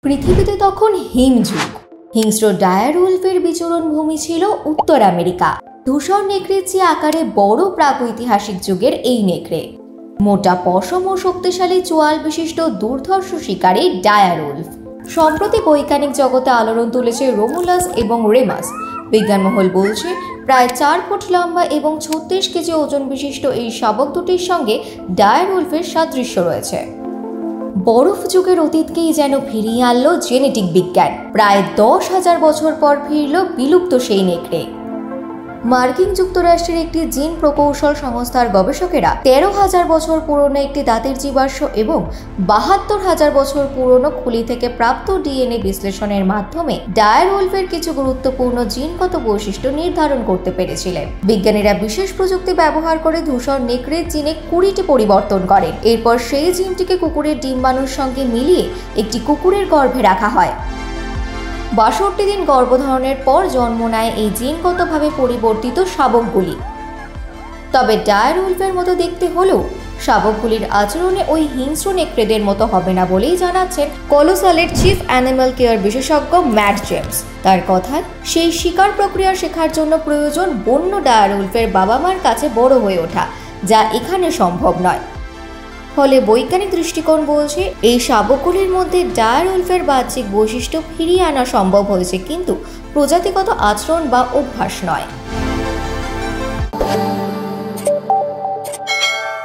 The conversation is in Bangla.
পৃথিবীতে তখন হিমযুগ। হিংস্র ডায়ার উলফের বিচরণ ভূমি ছিল উত্তর আমেরিকা। ধূসর নেকড়ের চেয়ে আকারে বড় প্রাগৈতিহাসিক যুগের এই নেকড়ে মোটা পশম ও শক্তিশালী চোয়াল বিশিষ্ট দুর্ধর্ষ শিকারী ডায়ার উলফ সম্প্রতি বৈজ্ঞানিক জগতে আলোড়ন তুলেছে রোমুলাস এবং রেমাস। বিজ্ঞান মহল বলছে প্রায় 4 ফুট লম্বা এবং 36 কেজি ওজন বিশিষ্ট এই শাবক দুটির সঙ্গে ডায়ার উলফের সাদৃশ্য রয়েছে। বরফ যুগের অতীতকেই যেন ফিরিয়ে আনলো জেনেটিক বিজ্ঞান। প্রায় 10,000 বছর পর ফিরল বিলুপ্ত সেই নেকড়ে। মার্কিন যুক্তরাষ্ট্রের একটি জিন প্রকৌশল সংস্থার গবেষকেরা 13,000 বছর পুরনো একটি দাঁতের জীবাশ্ম এবং 72,000 বছর পুরনো খুলি থেকে প্রাপ্ত ডিএনএ বিশ্লেষণের মাধ্যমে ডায়ার উলফের কিছু গুরুত্বপূর্ণ জিনগত বৈশিষ্ট্য নির্ধারণ করতে পেরেছিলেন। বিজ্ঞানীরা বিশেষ প্রযুক্তি ব্যবহার করে ধূসর নেকড়ের জিনে 20টি পরিবর্তন করেন। এরপর সেই জিনটিকে কুকুরের ডিম্বাণুর সঙ্গে মিলিয়ে একটি কুকুরের গর্ভে রাখা হয়। 62 দিন গর্ভধারণের পর জন্ম নেয় এই জিনগতভাবে পরিবর্তিত শাবকগুলি। তবে ডায়ার উলফের মতো দেখতে হলেও শাবকগুলির আচরণে ওই হিংস্র নেকড়েদের মতো হবে না বলেই জানাচ্ছেন কলোসালের চিফ অ্যানিমাল কেয়ার বিশেষজ্ঞ ম্যাট জেমস। তার কথায় সেই শিকার প্রক্রিয়া শেখার জন্য প্রয়োজন বন্য ডায়ার উলফের বাবা মার কাছে বড় হয়ে ওঠা, যা এখানে সম্ভব নয়। ফলে বৈজ্ঞানিক দৃষ্টিকোণ বলছে এই শাবকগুলির মধ্যে ডায়ার উলফের বাহ্যিক বৈশিষ্ট্য ফিরিয়ে আনা সম্ভব হয়েছে, কিন্তু প্রজাতিগত আচরণ বা অভ্যাস নয়।